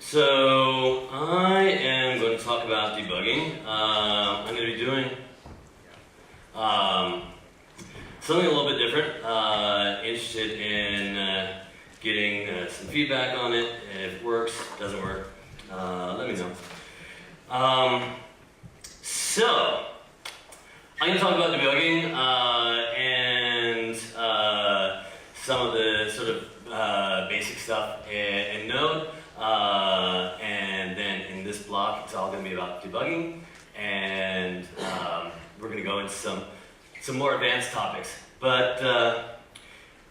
So I am going to talk about debugging. I'm going to be doing something a little bit different. Interested in getting some feedback on it. If it works, doesn't work, let me know. So I'm going to talk about debugging and some of the sort of basic stuff in Node. And then in this block, it's all going to be about debugging, and we're going to go into some more advanced topics. But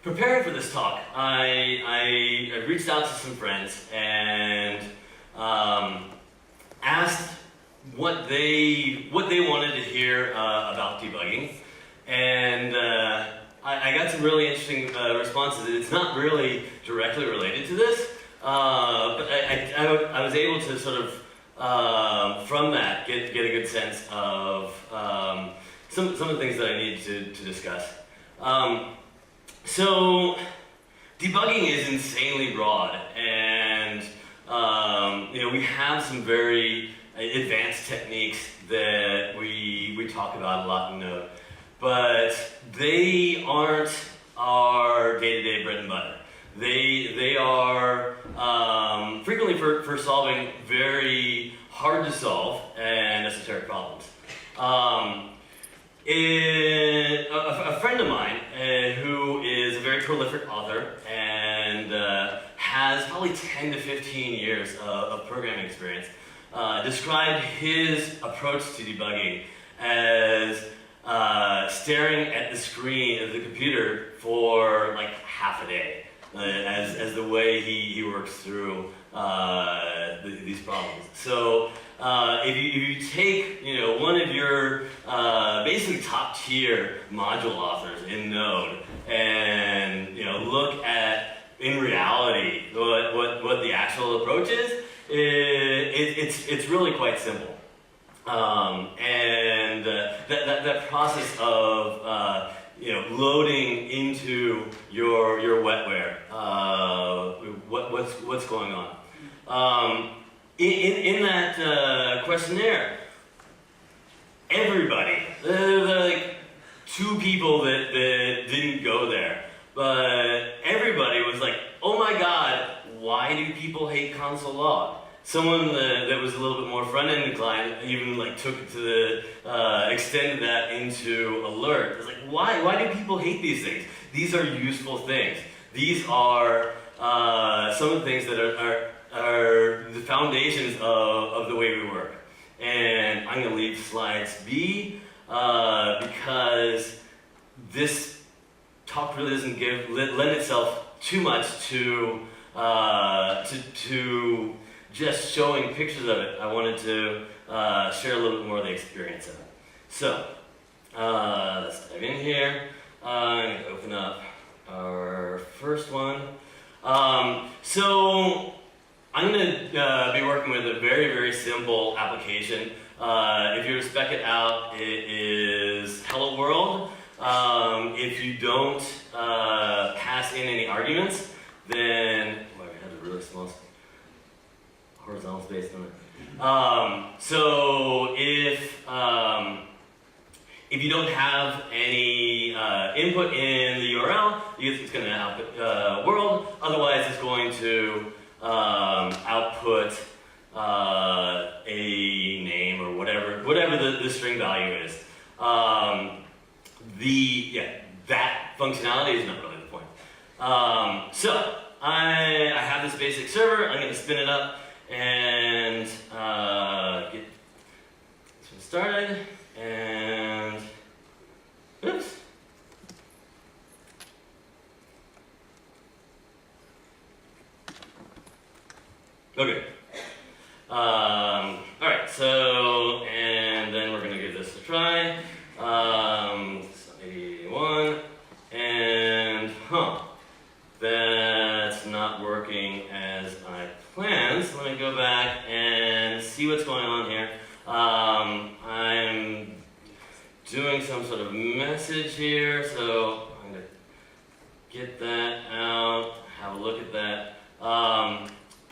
preparing for this talk, I reached out to some friends and asked what they wanted to hear about debugging, and I got some really interesting responses. It's not really directly related to this. But I was able to sort of, from that, get a good sense of some of the things that I need to discuss. So, debugging is insanely broad, and we have some very advanced techniques that we talk about a lot in Node, but they aren't our day-to-day bread and butter. They are frequently for solving very hard to solve and esoteric problems. A friend of mine who is a very prolific author and has probably 10 to 15 years of programming experience described his approach to debugging as staring at the screen of the computer for like half a day. As the way he works through these problems. So if you take one of your basically top tier module authors in Node and look at in reality what the actual approach is, it's really quite simple. And that process of loading into your wetware, what's going on. In that questionnaire, everybody, there are like 2 people that didn't go there, but everybody was like, oh my god, why do people hate console log? Someone that was a little bit more front-end inclined even like took it to the extended that into alert. It's like, why do people hate these things? These are useful things. These are some of the things that are the foundations of the way we work. And I'm going to leave slides B because this talk really doesn't lend itself too much to just showing pictures of it. I wanted to share a little bit more of the experience of it. So, let's dive in here. I'm going to open up our first one. So, I'm going to be working with a very, very simple application. If you were to spec it out, it is Hello World. If you don't pass in any arguments, then I had a really small horizontal space on it. So if you don't have any input in the URL, it's going to output world. Otherwise, it's going to output a name or whatever the string value is. That functionality is not really the point. So I have this basic server. I'm going to spin it up and get this one started, and oops. Okay. Alright, so, and then we're going to give this a try. So 81, and that's not working as I planned. So let me go back and see what's going on here. I'm doing some sort of message here, so I'm going to get that out, have a look at that.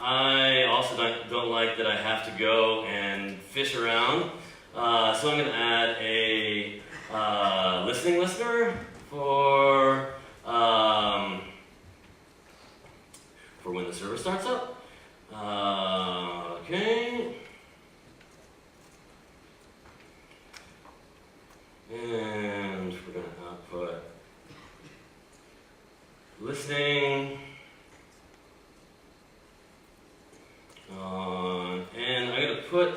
I also don't like that I have to go and fish around. So I'm going to add a listening listener for when the server starts up. Okay. And we're going to output listening. And I'm going to put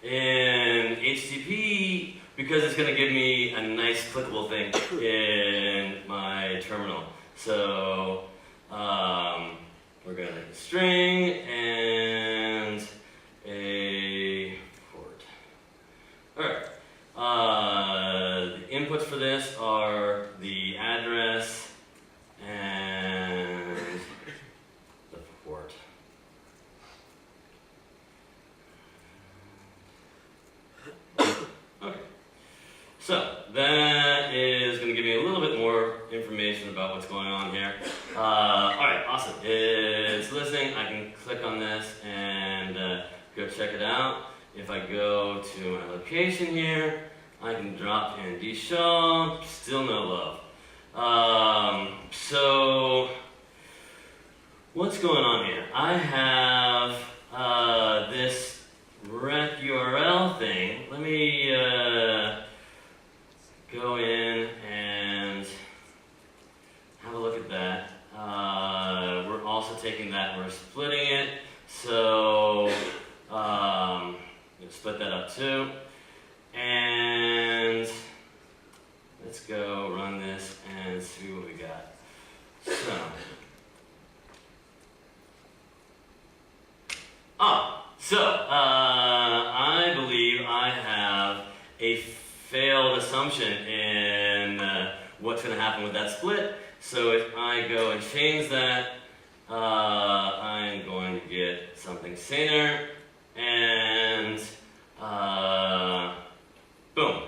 in HTTP because it's going to give me a nice clickable thing in my terminal. So we're going to string and a port. Alright. The inputs for this are the address and the port. Okay. So that is going to give me a little bit more information about what's going on here. Alright, awesome. It's listening. I can click on this and go check it out. If I go to my location here, I can drop in D-Shaw, still no love. So what's going on here? I have this rec URL thing. Let me go in and have a look at that. We're also taking that and we're splitting it. So split that up too. And let's go run this and see what we got. I believe I have a failed assumption in what's going to happen with that split. So if I go and change that, I'm going to get something saner, and boom.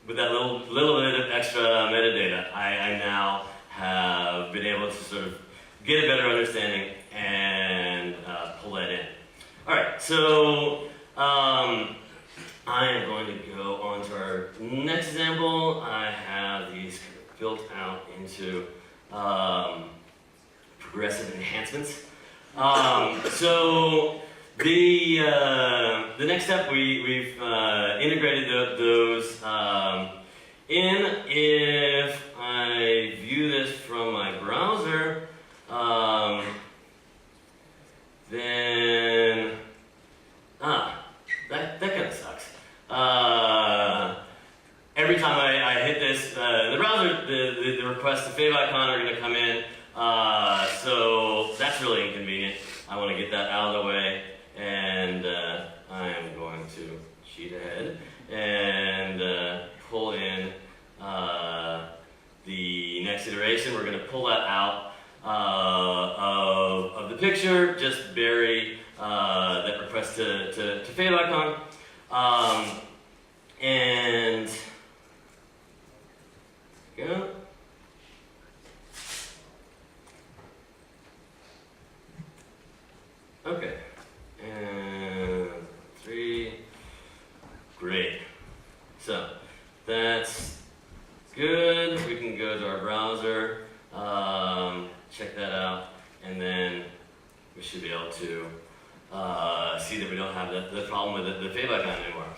With that little bit of extra metadata, I now have been able to sort of get a better understanding and pull that in. Alright, so I am going to go on to our next example. I have these built out into progressive enhancements. So the next step, we've integrated those in. If I view this from my browser, then that kind of sucks. Every time I hit this, the browser, the requests to Fav Icon are going to come in, so that's really inconvenient. I want to get that out of the way, and I am going to cheat ahead and pull in the next iteration. We're going to pull that out of the picture, just bury that request to Fav Icon, and go. Okay, and 3, great. So that's good. We can go to our browser, check that out, and then we should be able to see that we don't have the problem with the Fav Icon anymore.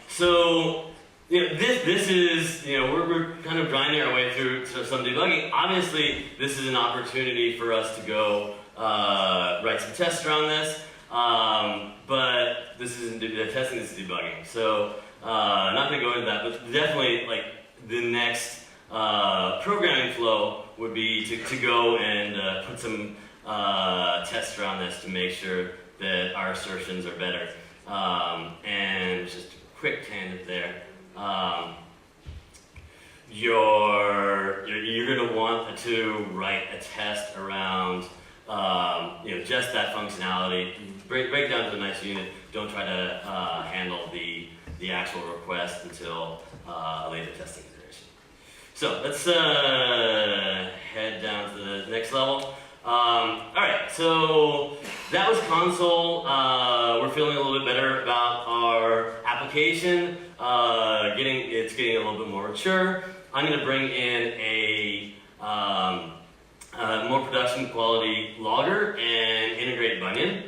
So this is, we're kind of grinding our way through some debugging. Obviously, this is an opportunity for us to go write some tests around this, but this isn't testing, this is debugging. So not going to go into that, but definitely the next programming flow would be to go and put some tests around this to make sure that our assertions are better. And just a quick tangent there. You're going to want to write a test around just that functionality. Break down to a nice unit. Don't try to handle the actual request until a later testing iteration. So let's head down to the next level. All right, so that was console. We're feeling a little bit better about our application. It's getting a little bit more mature. I'm going to bring in a more production quality logger and integrate Bunion.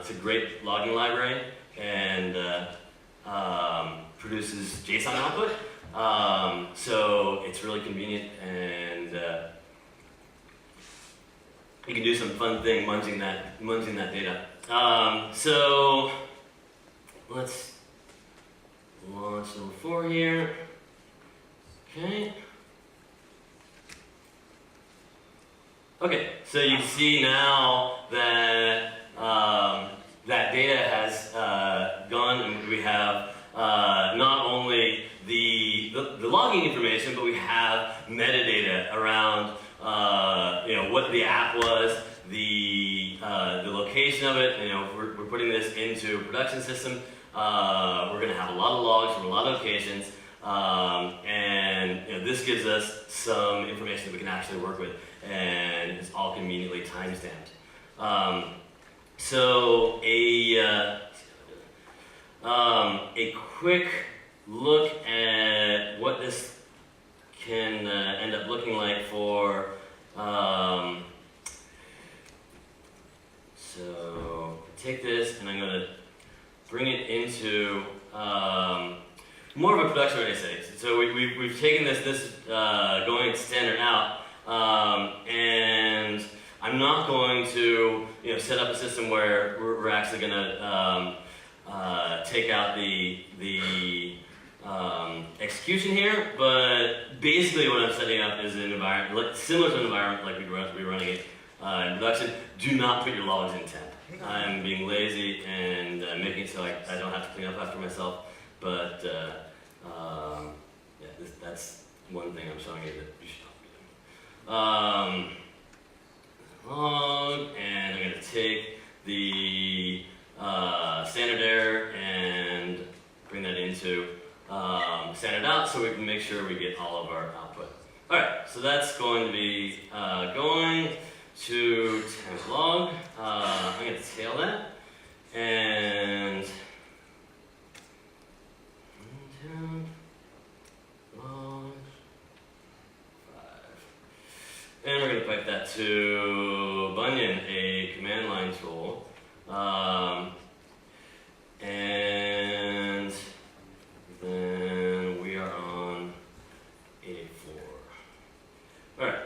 It's a great logging library and produces JSON output. So it's really convenient, and you can do some fun thing munging that data. So let's launch number 4 here. Okay. Okay, so you can see now that that data has gone, and we have not only the logging information, but we have metadata around what the app was, the location of it. We're putting this into a production system. We're going to have a lot of logs from a lot of locations, and this gives us some information that we can actually work with, and it's all conveniently time-stamped. So a quick look at what this can end up looking like for. So take this, and I'm going to bring it into more of a production ready setting. So we've taken this going standard out, and I'm not going to set up a system where we're actually going to take out the execution here, but basically what I'm setting up is an environment similar to an environment like we'd be running it in production. Do not put your logs in temp. I'm being lazy and making it so I don't have to clean up after myself, but that's one thing I'm showing you that you should not be doing. Log, and I'm going to take the standard error and bring that into standard out so we can make sure we get all of our output. Alright, so that's going to be going to temp log. I'm going to tail that, and temp log 5. And we're going to pipe that to Bunion, a command line tool. And then we are on 84. Alright.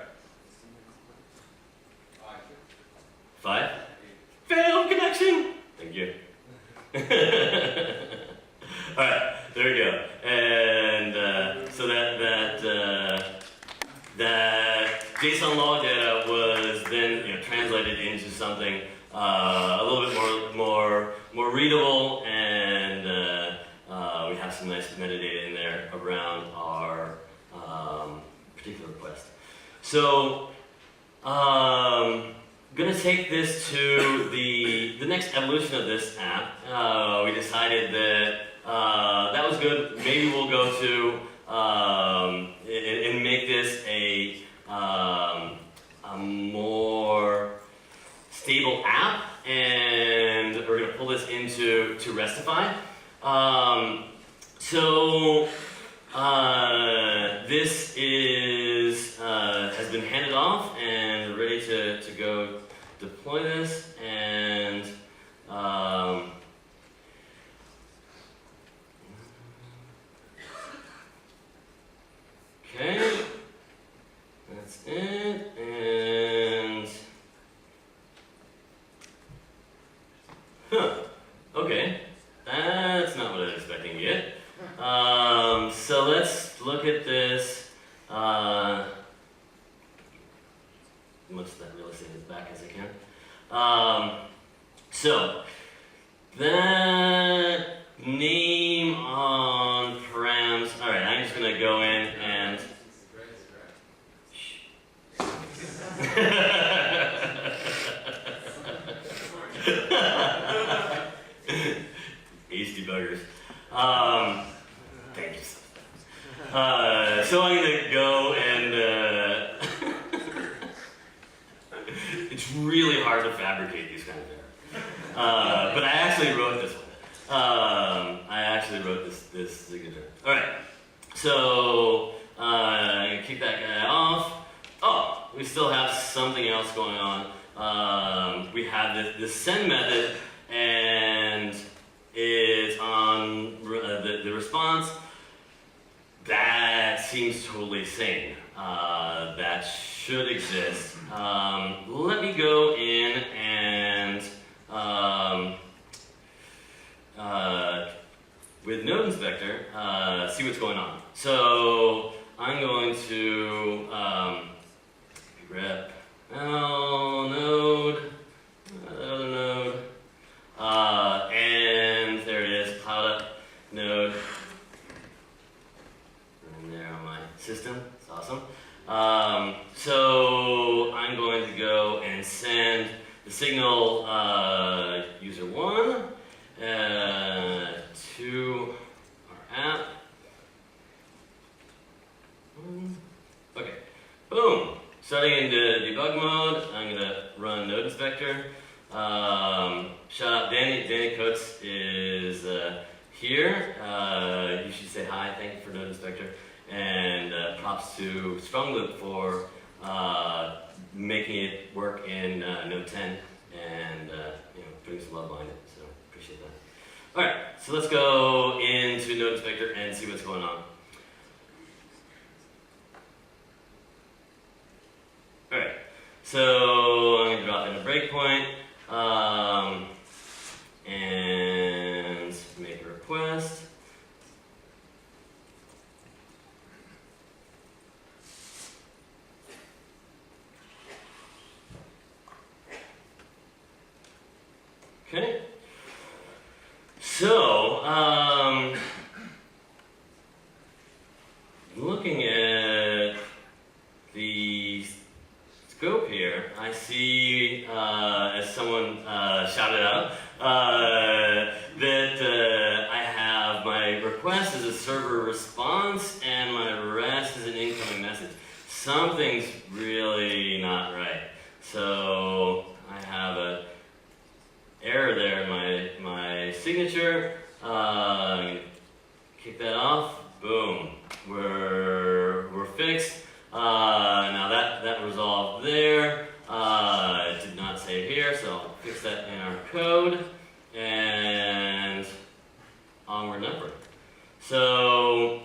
5? Failed connection! Thank you. Alright, there we go. And so that JSON log data was then translated into something a little bit more readable, and we have some nice metadata in there around our particular request. So I'm going to take this to the next evolution of this app. We decided that that was good. Maybe we'll go to and make this a more stable app, and we're going to pull this into Restify. This is has been handed off and ready to go deploy this, and okay, that's it, and okay, that's not what I was expecting to get. So let's look at this. Most of that real estate as back as I can. So that name on params. All right, I'm just gonna go in and. Ace debuggers. Thank you. So I'm gonna go and it's really hard to fabricate these kind of errors. But I actually wrote this one. I actually wrote this signature. All right, so I'm gonna kick that guy off. Oh, we still have something else going on. We have this send method, and it's on the response. That seems totally sane. That should exist. Let me go in and with Node Inspector, see what's going on. So I'm going to grep node, another node, and there it is, cloud up node. And there on my system, it's awesome. So I'm going to go and send the signal user 1 to our app. Okay, boom. Starting into debug mode, I'm going to run Node Inspector. Shout out Danny Coates is here. You should say hi, thank you for Node Inspector. And props to StrongLoop for making it work in Node 10 and putting some love behind it. So appreciate that. All right, so let's go into Node Inspector and see what's going on. All right, so I'm going to drop in a breakpoint and make a request. Okay, so looking at the scope here, I see, as someone shouted out, that I have my request as a server response and my rest as an incoming message. Something's really not right. So I have a error there in my signature. I'm gonna kick that off. Boom. We're fixed. Now that resolved there. It did not save here, so I'll fix that in our code and onward and upward. So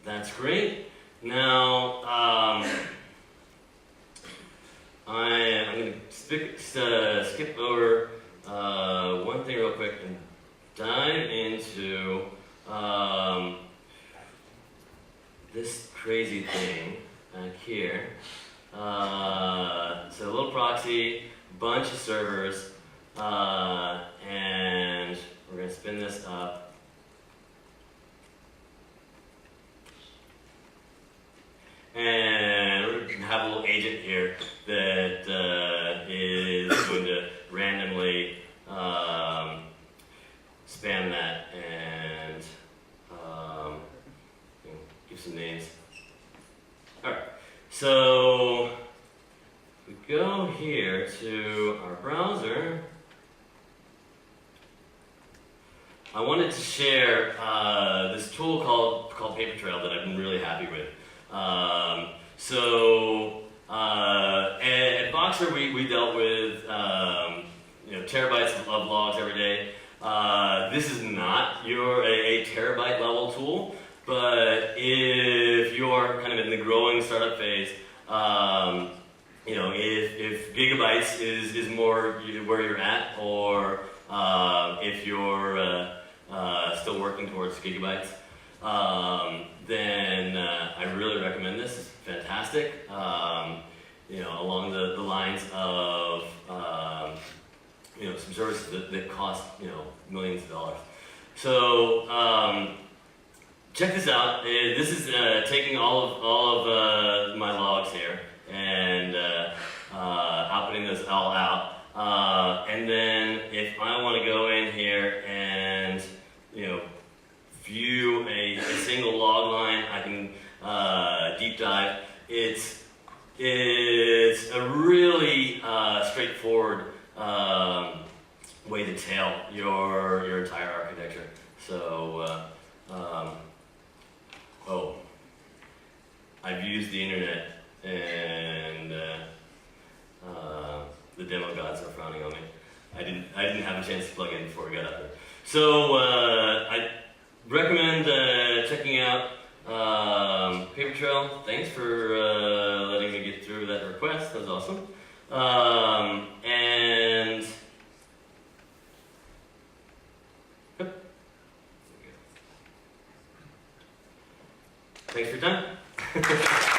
that's great. Now I'm going to skip over one thing real quick and dive into this crazy thing back here. So a little proxy, bunch of servers, and we're going to spin this up. And we're going to have a little agent here that is going to randomly spam that and give some names. Alright, so we go here to our browser. I wanted to share this tool called PaperTrail that I've been really happy with. At Boxer, we dealt with terabytes of logs every day. This is not a terabyte level tool, but if you're kind of in the growing startup phase, if gigabytes is more where you're at, or if you're still working towards gigabytes, then I really recommend this. It's fantastic. Along the lines of some services that cost millions of dollars. So check this out. This is taking all of my logs here and outputting this all out. And then if I want to go in here and view a single log line, I can deep dive. It's it's a really straightforward way to tail your entire architecture. So, oh, I've used the internet, and the demo gods are frowning on me. I didn't have a chance to plug in before we got up there. So I recommend checking out PaperTrail. Thanks for letting me get through that request. That was awesome. And yep. Thanks for your time.